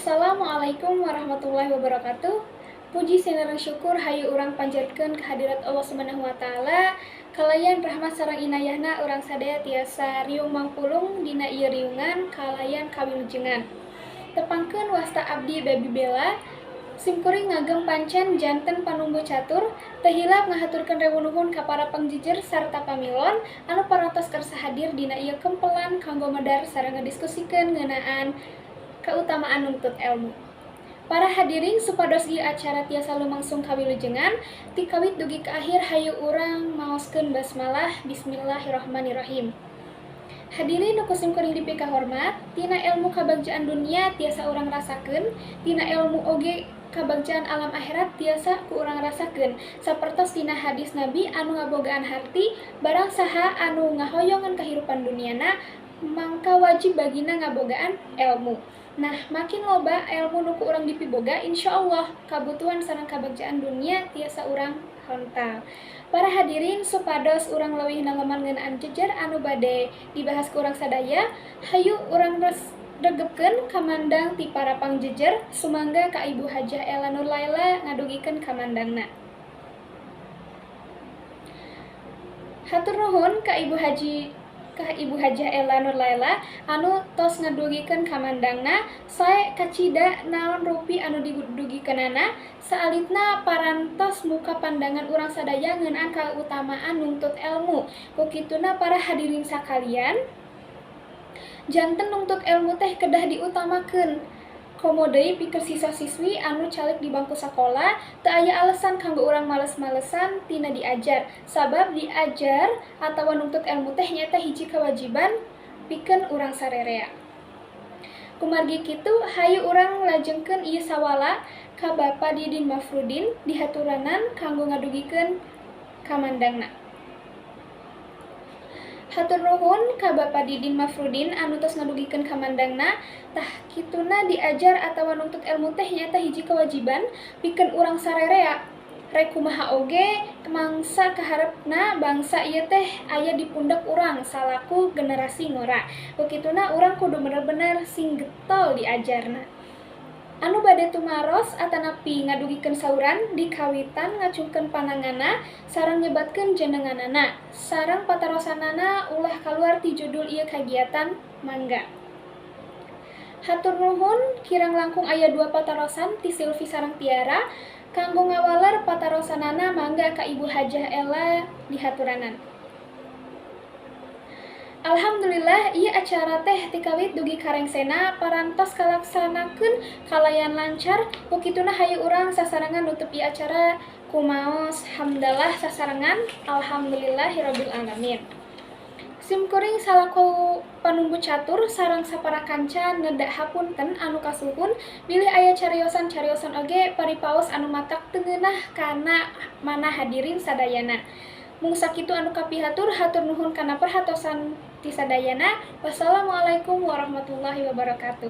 Assalamualaikum warahmatullahi wabarakatuh. Puji sinareng syukur hayu urang panjatkeun kehadirat Allah Subhanahu wa taala. Kalayan rahmat sareng inayahna urang sadaya tiasa riung mangpulung dina ieu riungan kalayan kawilujengan. Tepangkeun wasta abdi Baby Bella. Simkuring ngagem pancen janten panumbu catur, teu hilap ngahaturkeun rewu nuhun ka para pangjijer sarta pamilon anu parantos kersa hadir dina ieu kempelan kanggo medar sareng ngediskusikeun ngeunaan keutamaan nuntut ilmu. Para hadirin supados ieu acara tiasa lumangsung kawilujengan, ti kawit dugi ka akhir hayu urang maoskeun basmalah bismillahirrahmanirrahim. Hadirin nu kusimkuring dipika hormat, tina ilmu kabagjaan dunia tiasa urang rasakeun, tina ilmu oge kabagjaan alam akhirat tiasa ku urang rasakeun. Sapertos tina hadis Nabi anu ngabogaan harti, barang saha anu ngahoyongan kahirupan duniana, mangka wajib bagina ngabogaan ilmu. Nah, makin loba ilmu nu ku urang dipiboga, insyaallah kabutuhan sareng kabagjaan dunia tiasa urang hontal. Para hadirin supados urang leuwih naleman ngeunaan jejer anu bade dibahas ku urang sadaya, hayu urang regepkeun kamandang ti para pangjejer sumangga ka Ibu Hajah Ella Nur Laila ngadugikeun kamandangna. Hatur nuhun ka Ibu Hajah Ella Nur Laila anu tos ngadugikeun kamandangna, sae kacida naon rupi anu didugikeunana, saalitna parantos muka pandangan urang sadaya ngeunaan kautamaan nuntut ilmu. Kukituna para hadirin sakalian, janten nuntut ilmu teh kedah diutamakeun. Komo deui pikeun siswa-siswi anu caleg di bangku sakola, teu aya alasan kanggo urang males-malesan tina diajar. Sabab diajar atawa nuntut ilmu teh nyaeta hiji kewajiban pikeun urang sarerea. Kumargi kitu hayu urang lajengkeun ieu sawala ka Bapak Didin Mafrudin dihaturanan kanggo ngadugikeun kamandangna. Hatur nuhun ka Bapak Didin Mafrudin anu tos ngadugikeun kamandangna, tah kituna diajar atawa nuntut ilmu teh nyaeta hiji kewajiban pikeun urang sarerea. Rek kumaha oge mangsa kaharepna bangsa ieu teh aya di pundak urang salaku generasi ngora. Kukituna urang kudu bener-bener sing getol diajarna. Anu bade tumaros atanapi ngadugikeun sauran dikawitan ngacungkeun pananganna sareng nyebatkeun jenenganana sareng patarosanana ulah kaluar ti judul ieu kagiatan mangga. Hatur nuhun kirang langkung aya 2 patarosan ti Silvi sareng Tiara kanggo ngawaler patarosanana mangga ka Ibu Hajah Ella dihaturanan. Alhamdulillah ieu acara teh ti kawit dugi karengsena parantos kalaksanakeun kalayan lancar. Kukituna hayu urang sasarengan nutup ieu acara kumaos hamdalah sasarengan alhamdulillahirabbil alamin. Simkuring salaku panumbu catur sareng sapara kanca nedak hapunten anu kasuhun bilih aya cariosan-cariosan oge paripaos anu matak teu ngeunah kana mana hadirin sadayana. Mung sakitu anu kapihatur, hatur nuhun kana perhatosan ti sadayana. Wassalamualaikum warahmatullahi wabarakatuh.